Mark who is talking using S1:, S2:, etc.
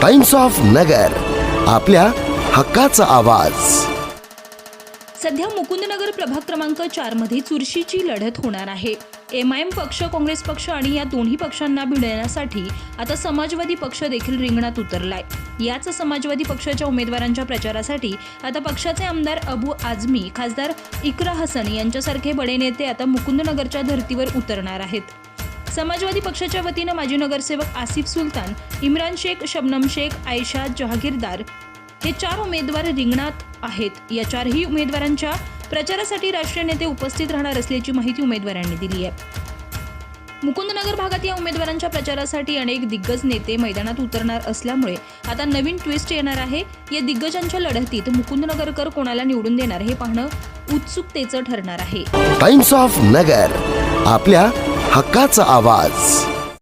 S1: Times of नगर, आपल्या हक्काचा आवाज।
S2: सध्या मुकुंदनगर प्रभाग क्रमांक 4 मध्ये चुरशीची लढत होणार आहे। एमआयएम पक्ष, काँग्रेस पक्ष आणि या दोन्ही पक्षांना भिडण्यासाठी आता समाजवादी पक्ष देखील रिंगणात उतरलाय। याच समाजवादी पक्षाच्या उमेदवारांच्या प्रचारासाठी आता पक्षाचे आमदार अबू आझमी, खासदार इकरा हसन यांच्यासारखे बडे नेते आता मुकुंदनगरच्या धर्तीवर उतरणार आहेत। समाजवादी पक्षाच्या वतीने माजी नगरसेवक आसिफ सुलतान, इम्रान शेख, शबनम शेख, आयशा जहागीरदार हे 4 उमेदवार रिंगणात आहेत। या 4ही उमेदवारांच्या प्रचारासाठी राष्ट्रीय नेते उपस्थित राहणार असल्याची माहिती उमेदवारांनी दिली आहे। मुकुंदनगर भागात या उमेदवारांच्या प्रचारासाठी अनेक दिग्गज नेते मैदानात उतरणार असल्यामुळे आता नवीन ट्विस्ट येणार आहे। या दिग्गजांच्या लढतीत मुकुंदनगरकर कोणाला निवडून देणार हे पाहणं उत्सुकतेचं ठरणार आहे।
S1: टाइम्स ऑफ नगर, आपल्या हक्काचा आवाज।